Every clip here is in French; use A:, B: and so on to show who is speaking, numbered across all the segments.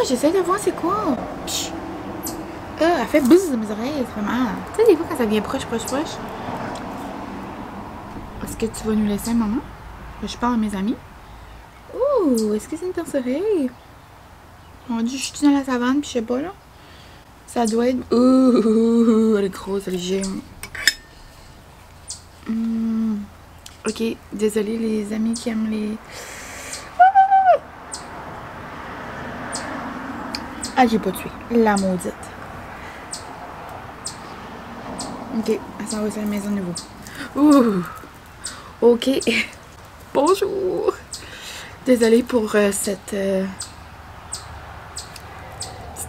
A: j'essaie de voir c'est quoi. Psh. Elle fait buzz dans mes oreilles, vraiment. Tu sais, des fois, quand ça vient proche. Est-ce que tu vas nous laisser un moment? Je parle à mes amis. Ouh, est-ce que c'est une perce-oreille? On dit, je suis dans la savane, puis je sais pas, là. Ça doit être... Ouh, elle est grosse, elle est géante. Ok, désolée les amis qui aiment les... Ah, j'ai pas tué. La maudite. Ok, elle s'en va sur la maison de nouveau. Ouh. Ok. Bonjour. Désolée pour cette petite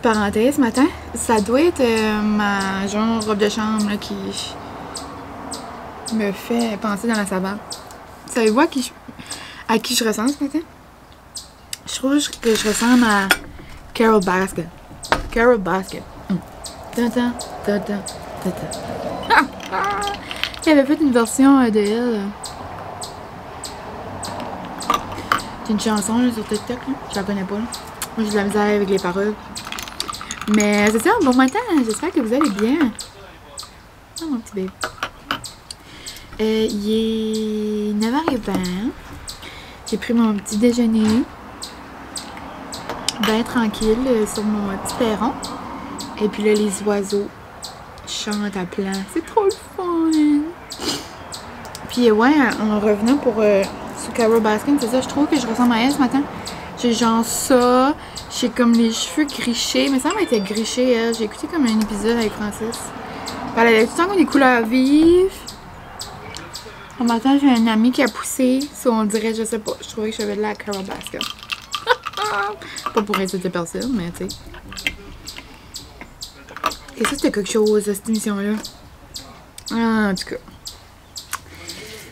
A: parenthèse ce matin. Ça doit être ma genre robe de chambre là, qui me fait penser dans la savane. Savez-vous à qui je ressemble ce matin? Je trouve que je ressemble à Carole Baskin. Carole Baskin. Tintin, tintin, tintin. Il avait fait une version de elle. C'est une chanson là, sur TikTok. Là. Je la connais pas. Là. Moi, j'ai de la misère avec les paroles. Mais c'est ça, bon matin. J'espère que vous allez bien. Oh, mon petit bébé. Il est 9h20. J'ai pris mon petit déjeuner. Ben tranquille sur mon petit perron. Et puis là, les oiseaux chantent à plein. C'est trop le fun! Puis ouais, en revenant pour sur Carole Baskin, c'est ça, je trouve que je ressemble à elle ce matin. J'ai genre ça, j'ai comme les cheveux grichés, mais ça m'a été griché elle. J'ai écouté comme un épisode avec Francis. Elle avait tout le temps comme des couleurs vives. En matin, j'ai un ami qui a poussé, ça on dirait, je sais pas, je trouvais que j'avais de la Carole Baskin. Pas pour insulter personne, mais tu sais. Et ça, c'était quelque chose, cette émission-là. Ah, en tout cas.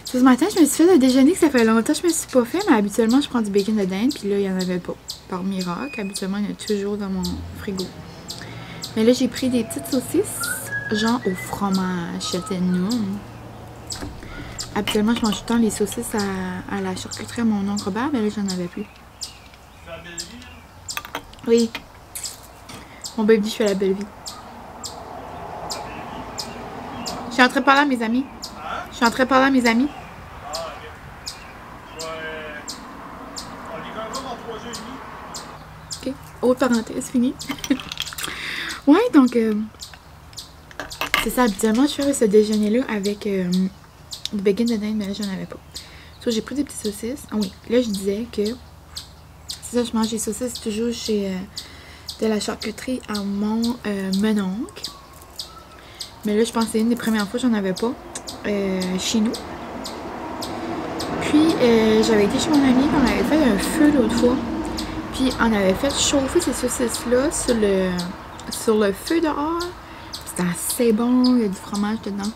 A: Ce matin, je me suis fait un déjeuner que ça fait longtemps que je me suis pas fait, mais habituellement, je prends du bacon de dinde, puis là, il n'y en avait pas. Par miracle, habituellement, il y en a toujours dans mon frigo. Mais là, j'ai pris des petites saucisses, genre au fromage châtaignaude. Habituellement, je mange tout le temps les saucisses à la charcuterie à mon oncle Robert, mais là, j'en avais plus. Oui. Mon baby, je fais la belle vie. Je suis en train de parler à mes amis. Je suis en train de parler à mes amis. Ok. Autre parenthèse, fini. Ouais, donc... c'est ça, habituellement, je fais ce déjeuner-là avec du bacon de dinde, mais là, j'en avais pas. So, j'ai pris des petites saucisses. Ah oui, là, je disais que... C'est ça, je mange des saucisses toujours chez... de la charcuterie à mon mononcle. Mais là, je pense que c'est une des premières fois que j'en avais pas chez nous. Puis, j'avais été chez mon ami, on avait fait un feu l'autre fois. Puis, on avait fait chauffer ces saucisses-là sur le feu dehors. C'était assez bon, il y a du fromage dedans.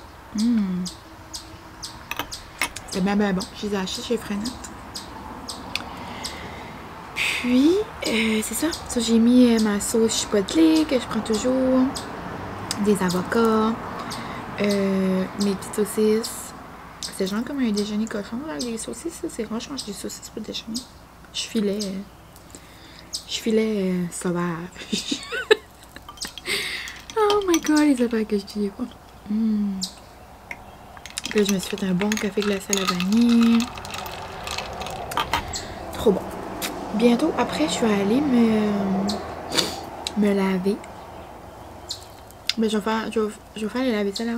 A: C'était bien, bien bon. Je les ai achetés chez Frenette. Puis, c'est ça. Ça, j'ai mis ma sauce chipotle que je prends toujours. Des avocats. Mes petites saucisses. C'est genre comme un déjeuner cochon, là, les saucisses. C'est rare, je mange des saucisses pour déjeuner. Je filais sauvage. Oh my god, les affaires que je dis, quoi. Là, je me suis fait un bon café glacé à la vanille. Trop bon. Bientôt, après, je vais aller me laver. Mais je vais faire les laver ça là.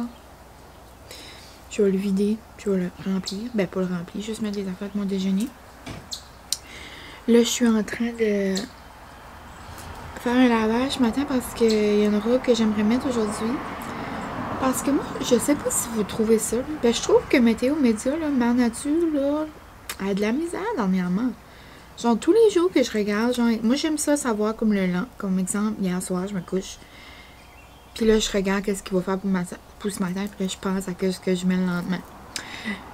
A: Je vais le vider, je vais le remplir. Ben, pas le remplir, juste mettre les affaires de mon déjeuner. Là, je suis en train de faire un lavage ce matin parce qu'il y en aura que j'aimerais mettre aujourd'hui. Parce que moi, je sais pas si vous trouvez ça. Là. Ben, je trouve que Météo Média, là, Mère Nature, là, a de la misère dernièrement. Genre, tous les jours que je regarde, genre, moi, j'aime ça savoir comme le lent. Comme exemple, hier soir, je me couche. Puis là, je regarde qu'est-ce qu'il va faire pour ce matin. Puis là, je pense à ce que je mets le lendemain.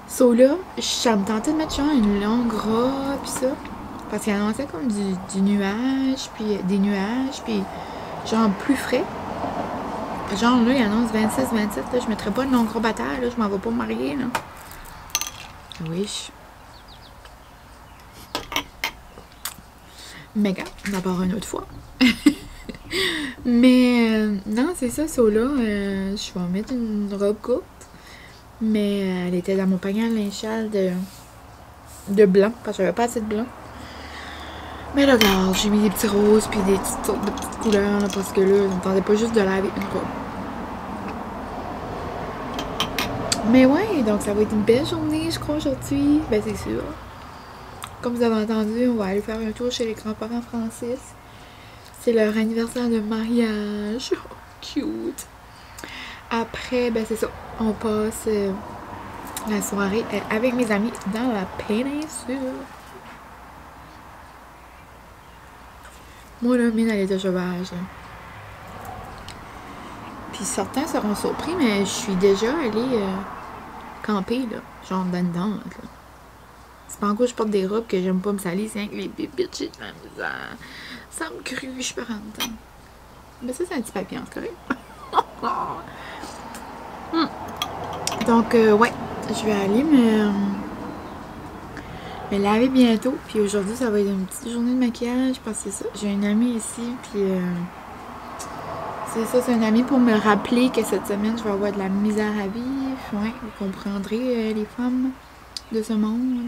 A: So là, ça me tentait de mettre genre une longue robe, pis ça. Parce qu'il annonçait comme du nuage, puis des nuages, puis genre plus frais. Genre là, il annonce 26, 27. Là, je mettrais pas une longue robe à terre. Là, je m'en vais pas me marier, là. Oui. Mais regarde, on en parlera une autre fois. Mais non, c'est ça, là, je vais en mettre une robe courte. Mais elle était dans mon panier à linge sale de blanc, parce que j'avais pas assez de blanc. Mais là, regarde, j'ai mis des petits roses puis des petites sortes de petites couleurs, là, parce que là, je n'entendais pas juste de laver une robe. Mais ouais, donc ça va être une belle journée, je crois, aujourd'hui. Ben, c'est sûr. Comme vous avez entendu, on va aller faire un tour chez les grands-parents Francis. C'est leur anniversaire de mariage. Oh, cute. Après, ben, c'est ça. On passe la soirée avec mes amis dans la péninsule. Moi, là, mine, elle est de sauvage. Puis certains seront surpris, mais je suis déjà allée camper, là. Genre dedans, là. C'est pas encore que je porte des robes que j'aime pas me salir, c'est avec les bébites, j'ai de la misère. Ça me cruche par en temps. Mais ça, c'est un petit papier, c'est correct. Donc, ouais, je vais aller me laver bientôt. Puis aujourd'hui, ça va être une petite journée de maquillage. Parce que c'est ça. J'ai une amie ici. Puis c'est ça, c'est une amie pour me rappeler que cette semaine, je vais avoir de la misère à vivre. Ouais, vous comprendrez les femmes de ce monde.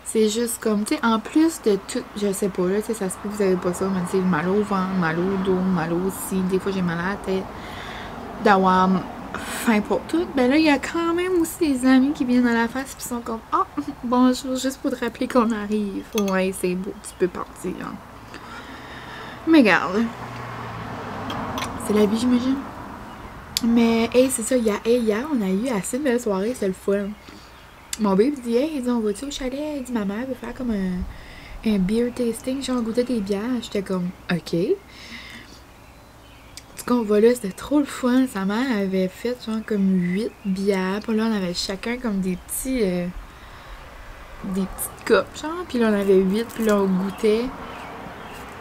A: C'est juste comme, tu sais, en plus de tout, je sais pas, là, tu sais, ça se peut que vous avez pas ça, mais c'est mal au ventre, mal au dos, mal aussi. Des fois, j'ai mal à la tête. D'avoir faim pour tout. Ben là, il y a quand même aussi des amis qui viennent à la face et sont comme, ah, oh, bonjour, juste pour te rappeler qu'on arrive. Ouais, c'est beau, tu peux partir. Hein. Mais regarde. C'est la vie, j'imagine. Mais, hey, c'est ça, hier, on a eu assez de belles soirées, c'est le fun. Mon baby dit, hey, on va-tu au chalet? Il dit, ma mère veut faire comme un beer tasting, genre goûter des bières. J'étais comme, ok. En tout cas, on va là, c'était trop le fun. Sa mère avait fait genre comme 8 bières. Puis là, on avait chacun comme des petits. Des petites copes, genre. Puis là, on avait 8, puis là, on goûtait.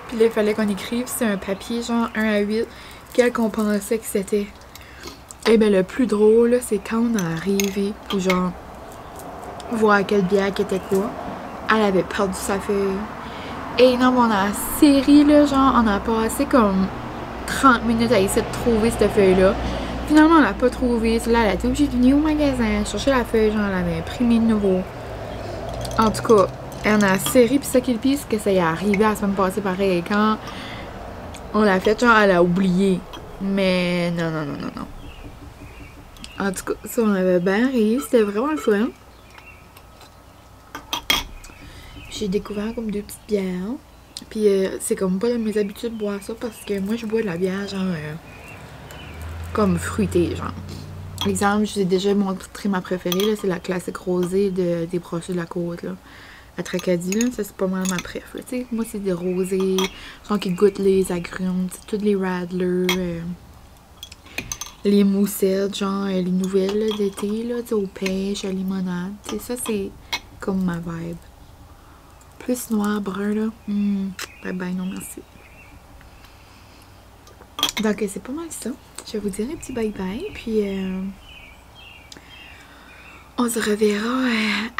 A: Puis là, il fallait qu'on écrive sur un papier, genre 1 à 8, quel qu'on pensait que c'était. Et ben, le plus drôle, c'est quand on est arrivé pour genre voir quelle bière qui était quoi. Elle avait perdu sa feuille. Et non, on a serré, là, genre, on a passé comme 30 minutes à essayer de trouver cette feuille-là. Finalement, on l'a pas trouvée. Là, elle a été obligée de venir au magasin, chercher la feuille, genre, elle avait imprimé de nouveau. En tout cas, elle en a serré, puis ça qui est le pire, c'est que ça y est arrivé à la semaine passée, pareil. Et quand on l'a fait, genre, elle a oublié. Mais non. En tout cas, ça, on avait bien ri. C'était vraiment le fun. J'ai découvert comme 2 petites bières. Puis c'est comme pas de mes habitudes de boire ça parce que moi je bois de la bière genre comme fruitée genre. Exemple, je vous ai déjà montré ma préférée là, c'est la classique rosée des Brochures de la Côte là. À Tracadie là, ça c'est pas mal ma préf là, tu sais. Moi c'est des rosés, genre qui goûtent les agrumes, toutes les radlers, les moussettes, genre les nouvelles d'été là, tu sais, aux pêches, à limonade, tu sais, ça c'est comme ma vibe. Plus noir, brun, là. Ben non, merci. Donc, c'est pas mal ça. Je vais vous dire un petit bye-bye. Puis, on se reverra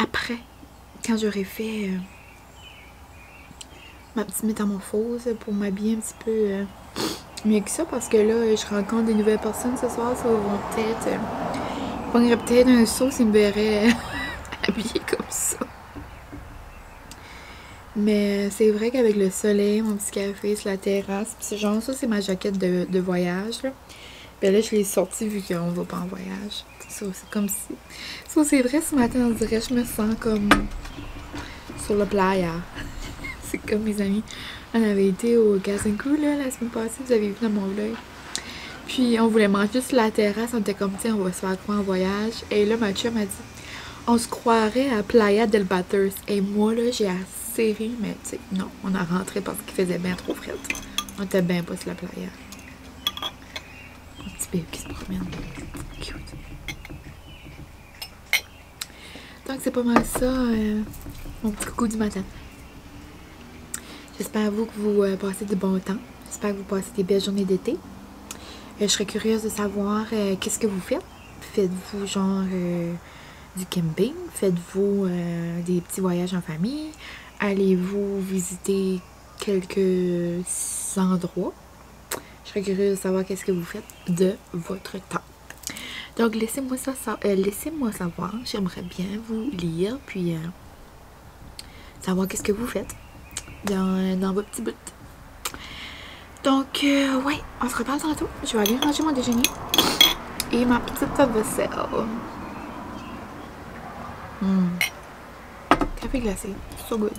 A: après. Quand j'aurai fait ma petite métamorphose pour m'habiller un petit peu mieux que ça. Parce que là, je rencontre des nouvelles personnes ce soir. Ça vont peut-être... je prendrais peut-être un saut s'ils me verraient habillée comme ça. Mais c'est vrai qu'avec le soleil, mon petit café sur la terrasse, pis genre ça c'est ma jaquette de voyage là. Ben là je l'ai sortie vu qu'on va pas en voyage. Ça c'est comme si. Ça c'est vrai ce matin on dirait je me sens comme sur le playa. C'est comme mes amis. On avait été au Casencu là la semaine passée, vous avez vu dans mon vlog. Puis on voulait manger sur la terrasse, on était comme tiens on va se faire quoi en voyage. Et là ma chum m'a dit on se croirait à Playa del Batters. Et moi là j'ai série, mais tu sais, non, on a rentré parce qu'il faisait bien trop frais. On était bien pas sur la playa. Un petit bébé qui se promène. Cute. Donc c'est pas mal ça, mon petit coucou du matin. J'espère vous que vous passez de bons temps. J'espère que vous passez des belles journées d'été. Je serais curieuse de savoir qu'est-ce que vous faites. Faites-vous genre du camping? Faites-vous des petits voyages en famille? Allez-vous visiter quelques endroits. Je serais curieuse de savoir qu'est-ce que vous faites de votre temps. Donc laissez-moi savoir. J'aimerais bien vous lire puis savoir qu'est-ce que vous faites dans vos petits bouts. Donc ouais, on se reparle tantôt. Je vais aller ranger mon déjeuner et ma petite vaisselle. Café glacé, so good.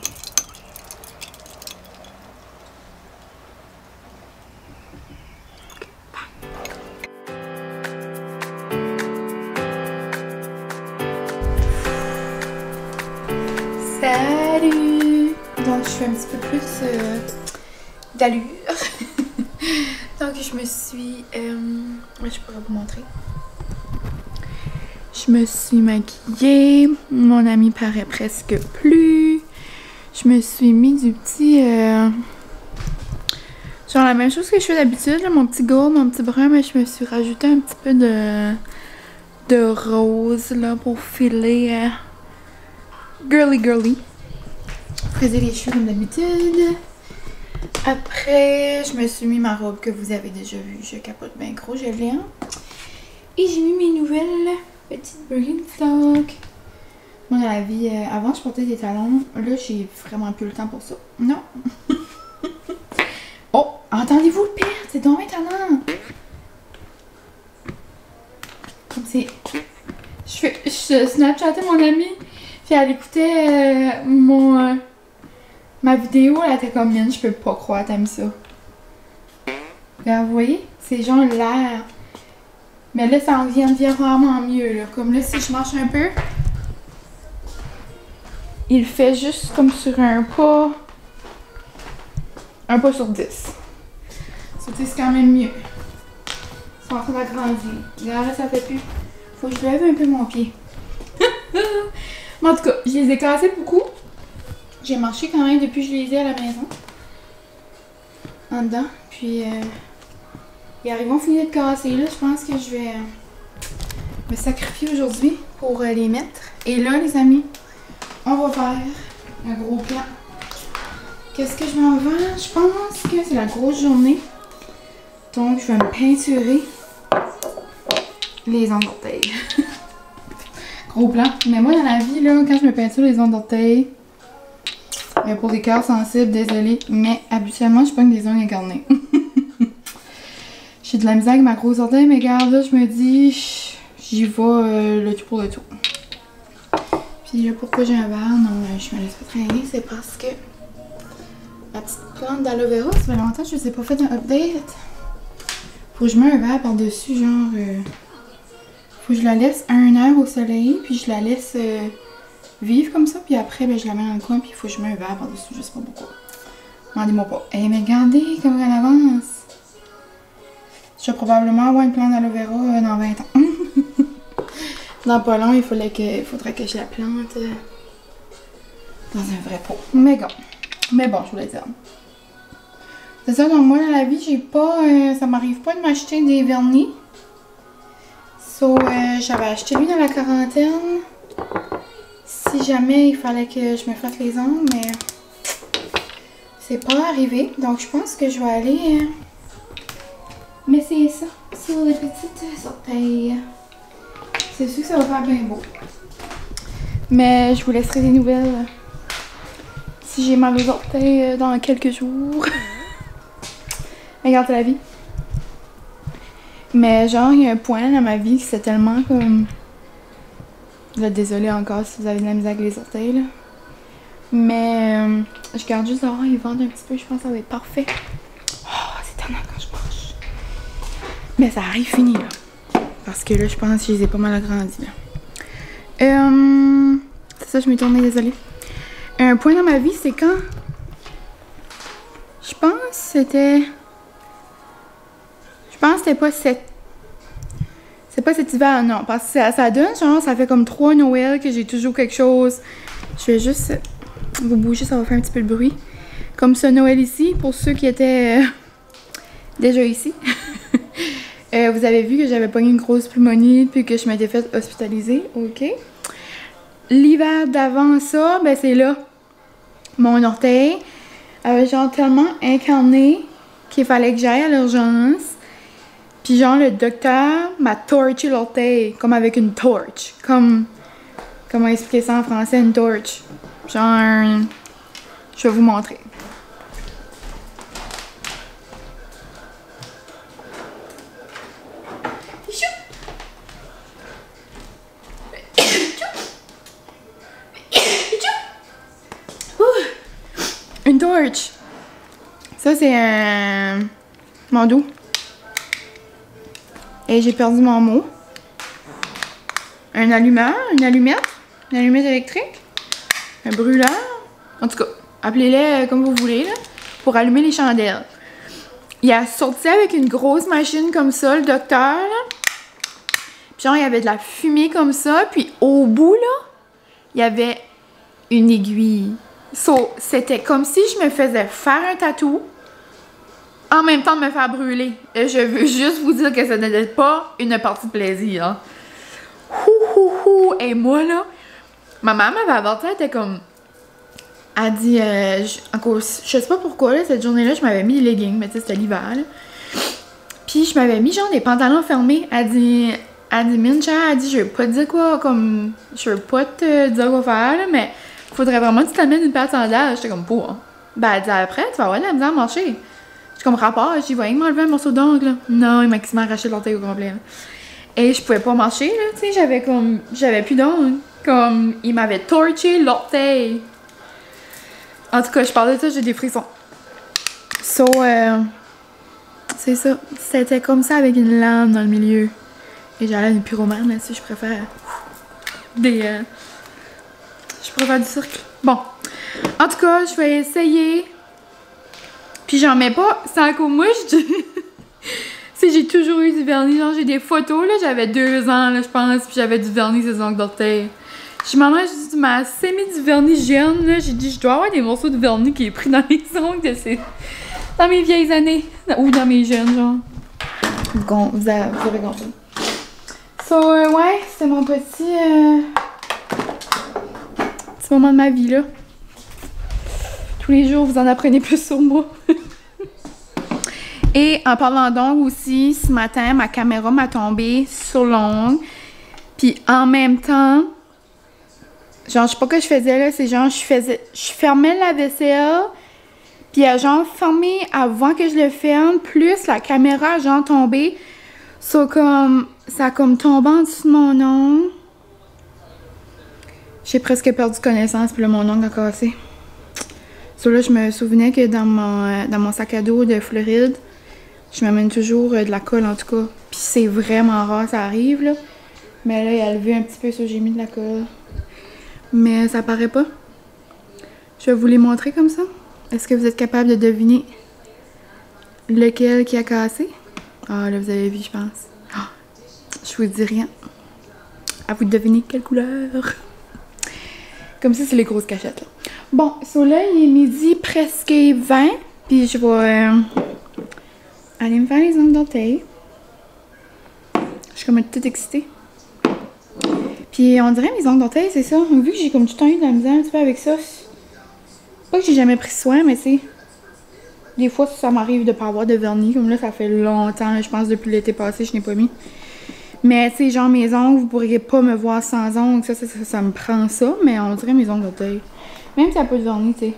A: Salut! Donc je fais un petit peu plus d'allure. Donc je me suis... je pourrais vous montrer. Je me suis maquillée. Mon ami paraît presque plus. Je me suis mis du petit... genre la même chose que je fais d'habitude. Mon petit gold, mon petit brun. Mais je me suis rajouté un petit peu de rose là pour filer... girly girly. Frisez les cheveux comme d'habitude. Après, je me suis mis ma robe que vous avez déjà vue. Je capote bien gros, je l'ai. Et j'ai mis mes nouvelles petites Birkenstock. Moi, dans la vie, avant, je portais des talons. Là, j'ai vraiment plus le temps pour ça. Non. Oh, entendez-vous le pire? C'est donc étonnant. Comme c'est... Je snapchattais mon amie. Puis elle écoutait ma vidéo, elle était comme mienne, je peux pas croire, t'as mis ça. Là, vous voyez? C'est genre l'air. Mais là, ça en vient vraiment mieux, là. Comme là, si je marche un peu, il fait juste comme sur un pas. Un pas sur 10. Ça, c'est quand même mieux. C'est en train d'agrandir. Là, ça fait plus. Faut que je lève un peu mon pied. Mais en tout cas, je les ai cassés beaucoup. J'ai marché quand même depuis que je les ai à la maison. En dedans. Puis, ils arrivent finir de casser. Là, je pense que je vais me sacrifier aujourd'hui pour les mettre. Et là, les amis, on va faire un gros plan. Qu'est-ce que je m'en vais? Je pense que c'est la grosse journée. Donc, je vais me peinturer les ongles d'orteil. Gros plan. Mais moi, dans la vie, là, quand je me peinture les ongles d'orteil, pour des cœurs sensibles, désolée, mais habituellement, je pogne des ongles incarnés. J'ai de la misère avec ma grosse orteil, mais regarde, là, je me dis, j'y vais le tout pour le tout. Puis là, pourquoi j'ai un verre? Non, je me laisse pas traîner, c'est parce que la petite plante d'aloe vera, ça fait longtemps que je ne vous ai pas fait un update. Faut que je mette un verre par-dessus, genre... faut que je la laisse 1 heure au soleil, puis je la laisse vivre comme ça, puis après, ben, je la mets dans le coin, puis il faut que je mette un verre par-dessus, je sais pas pourquoi. Demandez-moi pas. Eh, mais regardez comment elle avance! Je vais probablement avoir une plante d'aloe vera dans 20 ans. Dans pas long, il faudrait que je la plante dans un vrai pot. Mais bon, je voulais dire. C'est ça, donc moi, dans la vie, j'ai pas... ça m'arrive pas de m'acheter des vernis. So, j'avais acheté lui dans la quarantaine. Si jamais il fallait que je me fasse les ongles, mais c'est pas arrivé. Donc, je pense que je vais aller m'essayer ça sur les petites orteils. C'est sûr que ça va faire bien beau. Mais je vous laisserai des nouvelles si j'ai mal aux orteils dans quelques jours. Regarde la vie. Mais genre, il y a un point dans ma vie qui c'est tellement comme... Là, désolée encore si vous avez de la misère avec les orteils, là. Mais je garde juste dehors, ils vendent un petit peu, je pense que ça va être parfait. Oh, c'est tellement quand je marche. Mais ça arrive fini, là. Parce que là, je pense que je les ai pas mal agrandis, là. C'est ça, je m'ai tournée, désolée. Un point dans ma vie, c'est quand... Je pense que c'était... Je pense que c'était pas cette... C'est pas cet hiver, non. Parce que ça donne, genre, ça fait comme 3 Noël que j'ai toujours quelque chose. Je vais juste vous bouger, ça va faire un petit peu de bruit. Comme ce Noël ici, pour ceux qui étaient déjà ici. Vous avez vu que j'avais pogné une grosse pneumonie puis que je m'étais fait hospitaliser. OK. L'hiver d'avant ça, ben c'est là. Mon orteil. avait genre tellement incarné qu'il fallait que j'aille à l'urgence. Puis genre le docteur m'a torché l'orteil, comme avec une torche. Comment expliquer ça en français, une torche? Genre, je vais vous montrer. Une torche. Ça, c'est mon dos. Et j'ai perdu mon mot. Un allumeur, une allumette électrique, un brûleur. En tout cas, appelez-les comme vous voulez, là, pour allumer les chandelles. Il a sorti avec une grosse machine comme ça, le docteur, là. Puis genre, il y avait de la fumée comme ça. Puis au bout, là, il y avait une aiguille. So, c'était comme si je me faisais faire un tatou en même temps de me faire brûler. Et je veux juste vous dire que ça n'était pas une partie de plaisir. Hein. Et moi, là, ma maman m'avait avorté, elle était comme... Elle dit... je sais pas pourquoi, là, cette journée-là, je m'avais mis des leggings, mais tu sais, c'était l'hiver, là. Puis je m'avais mis genre des pantalons fermés. Elle dit, Mincha, elle dit, je veux pas te dire quoi, comme... Je veux pas te dire quoi faire, là, mais... Faudrait vraiment que tu t'amènes une paire de sandales. J'étais comme, pour. Ben, elle dit, après, tu vas avoir de la misère à marcher. Je comme rapport, j'ai voyais m'enlever un morceau d'ongle. Non, il m'a quasiment arraché l'orteil au complet. Là. Et je pouvais pas marcher, là, tu sais, j'avais plus d'ongles. Comme, il m'avait torché l'orteil. En tout cas, je parle de ça, j'ai des frissons. So, c'est ça. C'était comme ça avec une lame dans le milieu. Et j'allais à une pyromane, là, si je préfère je préfère du cirque. Bon. En tout cas, je vais essayer. Puis j'en mets pas. C'est encore moi, je dis. Si j'ai toujours eu du vernis. Genre, j'ai des photos, là. J'avais 2 ans, là, je pense. Puis j'avais du vernis sur les ongles d'orteil. Je m'en ai dit, tu m'as assez mis du vernis jeune, là. J'ai dit, je dois avoir des morceaux de vernis qui est pris dans les ongles de ces... Dans mes vieilles années. Ou dans mes jeunes, genre. Vous avez compris. So, ouais, c'était mon petit moment de ma vie, là. Tous les jours, vous en apprenez plus sur moi. Et en parlant d'ongles aussi, ce matin, ma caméra m'a tombé sur l'ongle. Puis en même temps, genre, je sais pas ce que je faisais, là. C'est genre, je fermais la vaisselle. Puis elle a genre fermé avant que je le ferme. Plus la caméra a genre tombé. So, comme, ça a comme tombé en dessous de mon ongle. J'ai presque perdu connaissance, puis là, mon ongle a cassé. So là, je me souvenais que dans mon sac à dos de Floride, je m'amène toujours de la colle, en tout cas. Puis c'est vraiment rare, ça arrive, là. Mais là, il a levé un petit peu, ça, j'ai mis de la colle. Mais ça paraît pas. Je vais vous les montrer comme ça. Est-ce que vous êtes capable de deviner lequel qui a cassé? Ah, là, vous avez vu, je pense. Ah, je vous dis rien. À vous de deviner quelle couleur. Comme ça, c'est les grosses cachettes, là. Bon, so là, il est midi presque 20. Puis je vais aller me faire les ongles d'orteil. Je suis comme toute excitée. Puis on dirait mes ongles d'orteil, c'est ça. Vu que j'ai comme tout le temps eu de la misère un petit peu avec ça. Pas que j'ai jamais pris soin, mais tu sais. Des fois, ça m'arrive de pas avoir de vernis. Comme là, ça fait longtemps. Je pense depuis l'été passé, je n'ai pas mis. Mais tu sais, genre mes ongles, vous pourriez pas me voir sans ongles. Ça me prend ça. Mais on dirait mes ongles d'orteil. Même s'il n'y a pas de vernis, tu sais.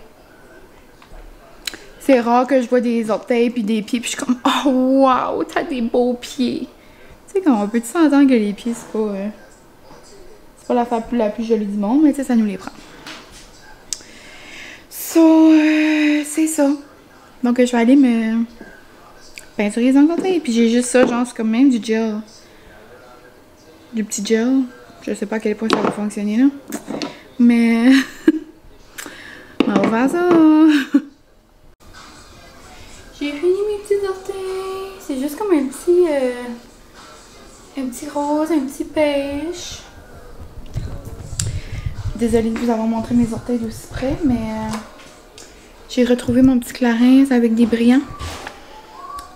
A: C'est rare que je vois des orteils puis des pieds. Puis je suis comme, oh wow, t'as des beaux pieds. Tu sais, comme on peut s'entendre que les pieds, c'est pas l'affaire la plus jolie du monde. Mais tu sais, ça nous les prend. So, c'est ça. Donc, je vais aller me peinturer les ongles d'orteil. Puis j'ai juste ça, genre, c'est comme même du gel. Du petit gel. Je sais pas à quel point ça va fonctionner, là. Mais... on va faire ça. J'ai fini mes petits orteils. C'est juste comme un petit rose, un petit pêche. Désolée de vous avoir montré mes orteils d'aussi près, mais j'ai retrouvé mon petit Clarins avec des brillants.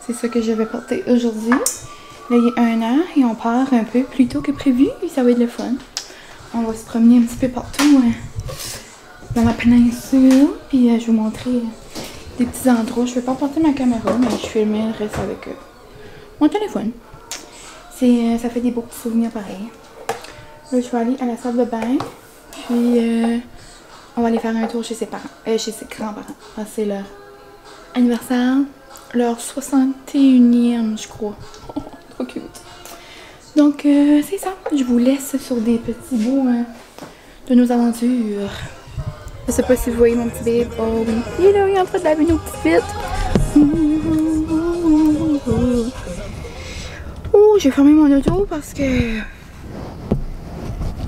A: C'est ça que je vais porter aujourd'hui. Là, il est 1h et on part un peu plus tôt que prévu et ça va être le fun. On va se promener un petit peu partout dans la péninsule. Puis je vais vous montrer des petits endroits. Je vais pas porter ma caméra, mais je filmais le reste avec mon téléphone. Ça fait des beaux petits souvenirs pareils. Là, je vais aller à la salle de bain. Puis, on va aller faire un tour chez ses parents. Chez ses grands-parents. Parce que c'est leur anniversaire. Leur 61e, je crois. Trop cute. Donc, c'est ça. Je vous laisse sur des petits bouts de nos aventures. Je sais pas si vous voyez mon petit bébé. Oh oui. Il est là, il est en train de laver nos petites vitres. Oh, j'ai fermé mon auto parce que il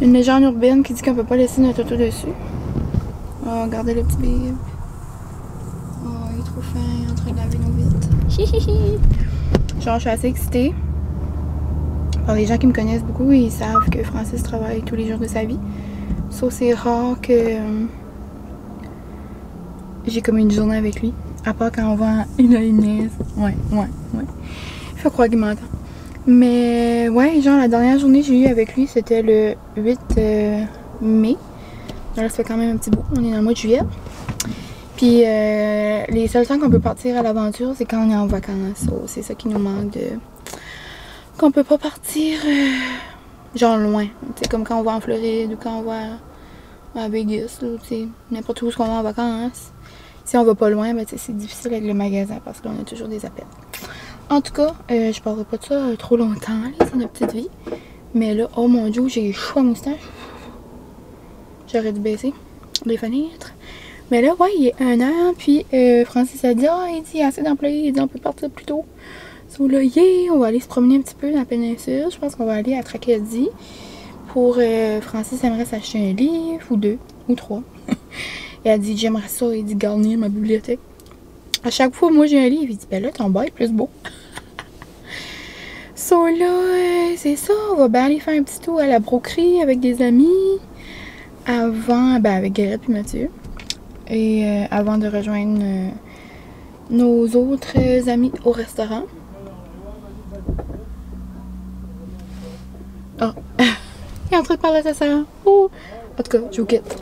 A: y a une légende urbaine qui dit qu'on peut pas laisser notre auto dessus. Oh, regardez le petit bébé. Oh, il est trop fin, il est en train de laver nos vitres. Genre, je suis assez excitée. Alors, les gens qui me connaissent beaucoup, ils savent que Francis travaille tous les jours de sa vie. Sauf c'est rare que j'ai comme une journée avec lui. À part quand on va une niaise. Ouais. Il faut croire qu'il m'entend. Mais ouais, genre la dernière journée que j'ai eue avec lui, c'était le 8 mai. Donc là, ça fait quand même un petit bout. On est dans le mois de juillet. Puis les seuls temps qu'on peut partir à l'aventure, c'est quand on est en vacances. So, c'est ça qui nous manque de... Qu'on peut pas partir genre loin. C'est comme quand on va en Floride ou quand on va à Vegas. N'importe où qu'on va en vacances. Si on va pas loin, ben, c'est difficile avec le magasin parce qu'on a toujours des appels. En tout cas, je parlerai pas de ça trop longtemps. C'est notre petite vie. Mais là, oh mon dieu, j'ai chaud à moustache. J'aurais dû baisser les fenêtres. Mais là, ouais, il est 1h. Puis Francis a dit, il dit, il y a assez d'employés. Il dit, on peut partir plus tôt. So là, on va aller se promener un petit peu dans la péninsule. Je pense qu'on va aller à Tracadie. Pour Francis aimerait s'acheter un livre, ou 2, ou 3. Et elle dit, j'aimerais ça, il dit, garnir ma bibliothèque. À chaque fois, moi, j'ai un livre. Il dit, ben là, ton bail est plus beau. So là, c'est ça. On va bien aller faire un petit tour à la broquerie avec des amis. Avant, ben avec Garrett et Mathieu. Et avant de rejoindre nos autres amis au restaurant. Oh, il est en train de parler à sa soeur. Oh. En tout cas, je vous quitte.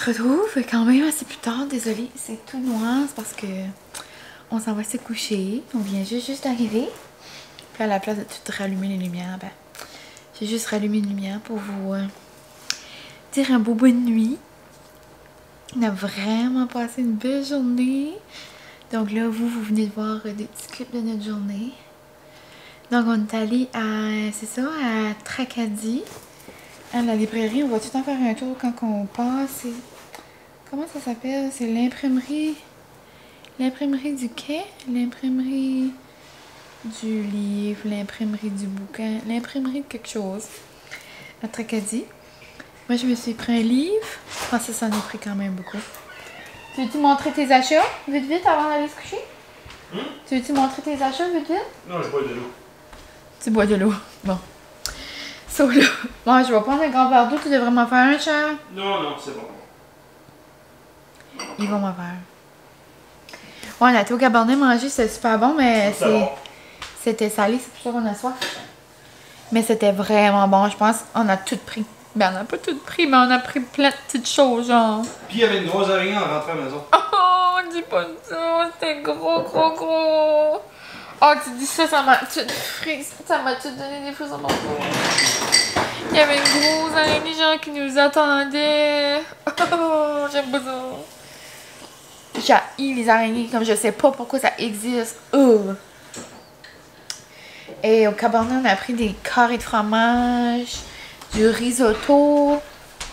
A: retrouve quand même assez plus tard. Désolée, c'est tout noir. C'est parce que on s'en va se coucher. On vient juste d'arriver. Puis à la place de tout rallumer les lumières, ben, j'ai juste rallumé une lumière pour vous dire un beau bonne nuit. On a vraiment passé une belle journée. Donc là, vous venez de voir des petits clips de notre journée. Donc on est allé à, c'est ça, à Tracadie. À la librairie, on va tout le temps faire un tour quand on passe. Comment ça s'appelle? C'est l'imprimerie. L'imprimerie du quai? L'imprimerie du livre, l'imprimerie du bouquin, l'imprimerie de quelque chose. À Tracadie. Moi, je me suis pris un livre. Je pense que ça s'en est pris quand même beaucoup. Tu veux-tu montrer tes achats vite vite avant d'aller se coucher? Tu veux-tu montrer tes achats vite vite?
B: Non, je bois de l'eau.
A: Tu bois de l'eau. Bon. So là, moi je vais prendre un grand verre d'eau. Tu devrais m'en faire un, cher?
B: Non, c'est bon.
A: Ils vont m'en faire. Ouais, on a été au cabernet manger, c'était super bon, mais c'était salé, c'est pour ça qu'on a soif. Mais c'était vraiment bon, je pense. On a tout pris. Ben, on n'a pas tout pris, mais on a pris plein de petites choses, genre.
B: Puis il y avait une grosse araignée en rentrant à la maison.
A: Oh, dis pas ça, c'était gros. Oh, tu dis ça, ça m'a tout frise. Ça m'a tout donné des frissons dans mon corps. Il y avait une grosse araignée, genre, qui nous attendait. Oh, j'aime pas ça. J'haïs les araignées, comme je sais pas pourquoi ça existe. Et au cabernet, on a pris des carrés de fromage, du risotto.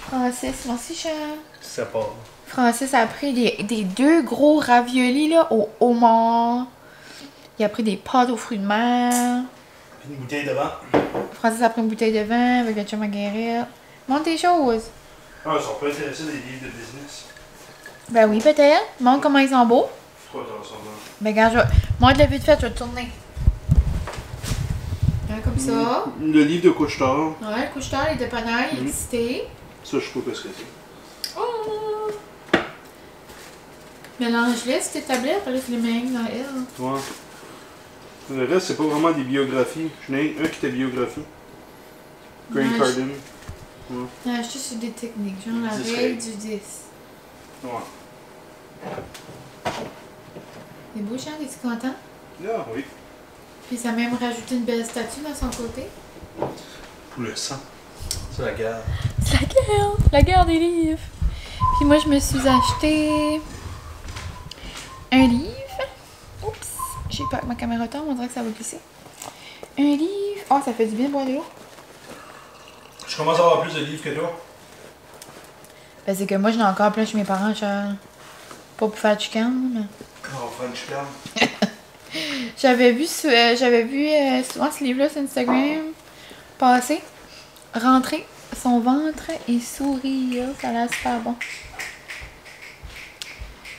A: Francis, merci, cher.
B: C'est pas.
A: Francis a pris des 2 gros raviolis là, au homard. Il a pris des pâtes aux fruits de mer.
B: Une bouteille de vin.
A: Francis a pris une bouteille de vin avec le chum à Guérir. Montre tes choses.
B: Ah, ils sont pas intéressés des livres de business.
A: Ben oui, peut-être. Montre comment ils sont beaux.
B: Trop intéressant.
A: Ben regarde, moi de la vite fait, je vais te tourner. Comme ça.
B: Le livre de couche-tard.
A: Ouais, le couche-tard, les dépanneurs, il est excité.
B: Ça, je sais pas ce que c'est.
A: Oh! Mélange-les sur tes tablettes, là, tu les mets dans elle.
B: Ouais. Le reste, c'est pas vraiment des biographies. J'en ai un qui était biographie. Grant
A: Ouais,
B: Cardin. Ouais.
A: J'ai acheté sur des techniques, genre la
B: 10
A: règle du 10.
B: Ouais.
A: C'est beau, Charles, es-tu content?
B: Ah, oui.
A: Puis ça a même rajouté une belle statue dans son côté.
B: Pour le sang. C'est la guerre.
A: C'est la guerre des livres. Puis moi, je me suis acheté un livre. Oups, j'ai pas ma caméra tombe, on dirait que ça va glisser. Un livre. Oh, ça fait du bien de boire de l'eau.
B: Je commence à avoir plus de livres que toi.
A: Ben, c'est que moi, j'en ai encore plein chez mes parents, Charles. Pas pour faire du chicane, mais...
B: On va faire une chicane.
A: J'avais vu souvent ce livre-là sur Instagram passer, rentrer son ventre et sourire, ça a l'air super bon.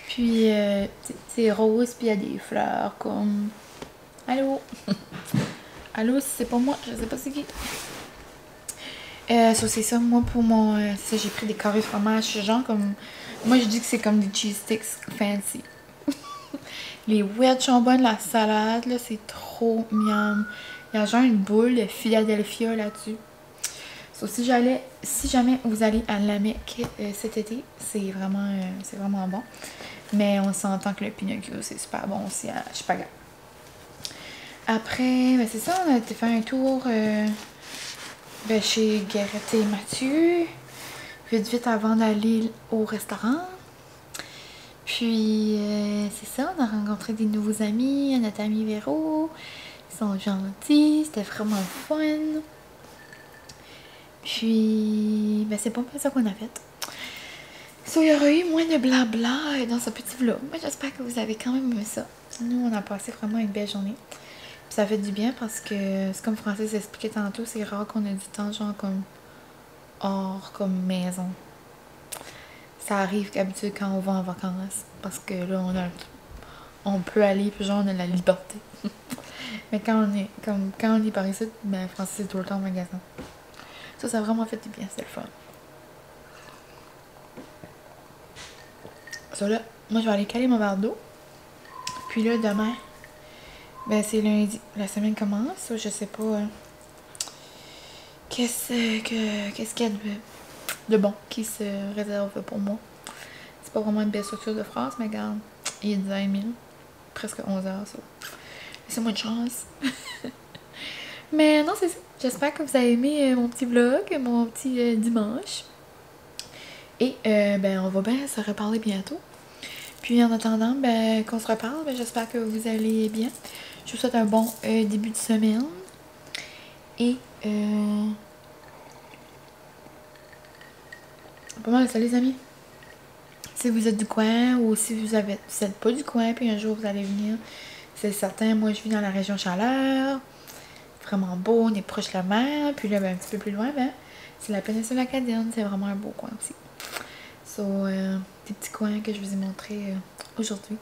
A: Puis c'est rose, puis il y a des fleurs comme... Allô? Allô, si c'est pas moi, je sais pas c'est qui. Ça c'est ça, moi pour mon... ça, j'ai pris des carrés de fromage, genre comme... Moi je dis que c'est comme des cheese sticks fancy. Les wedges sont bonnes, la salade, là, c'est trop miam. Il y a genre une boule de Philadelphia là-dessus. So, si jamais vous allez à la Mecque cet été, c'est vraiment bon. Mais on s'entend que le pinocchio, c'est super bon aussi à Chupaga. Après, ben c'est ça, on a été faire un tour chez Guérette et Mathieu. Vite avant d'aller au restaurant. Puis, c'est ça, on a rencontré des nouveaux amis, notre ami Véro. Ils sont gentils, c'était vraiment fun. Puis, ben c'est pas mal ça qu'on a fait. So, il y aura eu moins de blabla dans ce petit vlog. Mais j'espère que vous avez quand même aimé ça. Nous, on a passé vraiment une belle journée. Puis ça fait du bien parce que, c'est comme Francis expliquait tantôt, c'est rare qu'on ait du temps, genre comme hors, comme maison. Ça arrive qu'habitude quand on va en vacances, parce que là, on peut aller, puis genre, on a la liberté. Mais quand on est par ici, ben, Francis est tout le temps au magasin. Ça a vraiment fait du bien, c'était le fun. Ça là, moi, je vais aller caler mon verre d'eau. Puis là, demain, ben, c'est lundi. La semaine commence, ça, je sais pas. Qu'est-ce qu'il y a de bon qui se réserve pour moi. pas vraiment une belle structure de phrase, mais regarde, il est 10 h 30, presque 11 heures, ça. Laissez-moi une chance. Mais non, c'est ça. J'espère que vous avez aimé mon petit vlog, mon petit dimanche. Et ben, on va bien se reparler bientôt. Puis en attendant, ben, qu'on se reparle, ben, j'espère que vous allez bien. Je vous souhaite un bon début de semaine. Et pas mal ça les amis. Si vous êtes du coin ou si vous êtes pas du coin, puis un jour vous allez venir, c'est certain, moi je vis dans la région Chaleur. Vraiment beau, on est proche de la mer. Puis là, ben, un petit peu plus loin, ben, c'est la péninsule acadienne. C'est vraiment un beau coin aussi. So, des petits coins que je vous ai montrés aujourd'hui.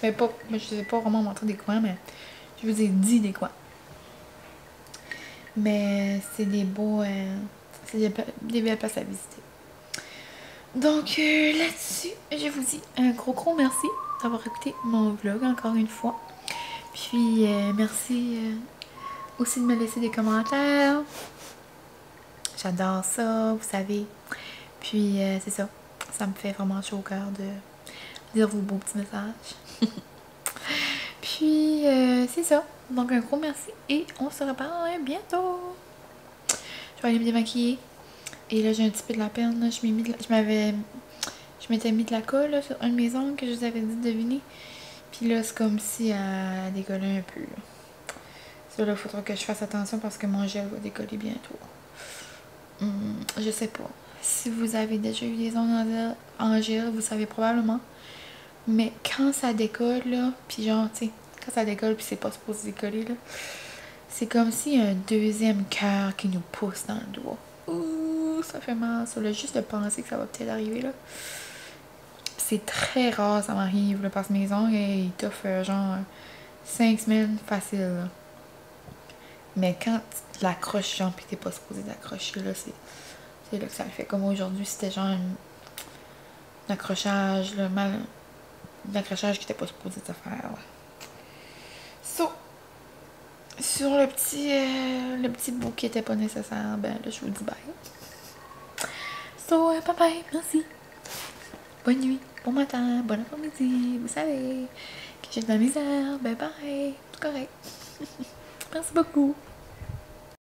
A: Mais pas, je vous ai pas vraiment montré des coins, mais je vous ai dit des coins. Mais c'est des beaux, c'est des belles places à visiter. Donc là-dessus, je vous dis un gros merci d'avoir écouté mon vlog encore une fois. Puis merci aussi de me laisser des commentaires. J'adore ça, vous savez. Puis c'est ça. Ça me fait vraiment chaud au cœur de lire vos beaux petits messages. Puis c'est ça. Donc un gros merci et on se reparle bientôt. Je vais aller me démaquiller. Et là j'ai un petit peu de la peine. Là. Je m'étais mis de la colle là, sur un de mes ongles que je vous avais dit de deviner. Puis là c'est comme si elle décollait un peu. Là. Ça là, il faudra que je fasse attention parce que mon gel va décoller bientôt. Je sais pas. Si vous avez déjà eu des ongles en gel, vous savez probablement. Mais quand ça décolle, là, pis genre, tu sais, quand ça décolle pis c'est pas supposé décoller, là, c'est comme s'il y a un deuxième cœur qui nous pousse dans le doigt. Ouh, ça fait mal, ça, là, juste de penser que ça va peut-être arriver, là. C'est très rare, ça m'arrive, là, parce que mes ongles, ils t'offrent, genre, 5 semaines facile, là. Mais quand tu l'accroches, genre, pis t'es pas supposé l'accrocher, là, c'est là que ça le fait. Comme aujourd'hui, c'était genre un accrochage, là, l'accrochage qui était pas supposé se faire, là. So, sur le petit bout qui était pas nécessaire, ben là, je vous dis bye. So, bye bye, merci. Bonne nuit, bon matin, bon après-midi, vous savez que j'ai de la misère, bye bye, c'est correct. Merci beaucoup.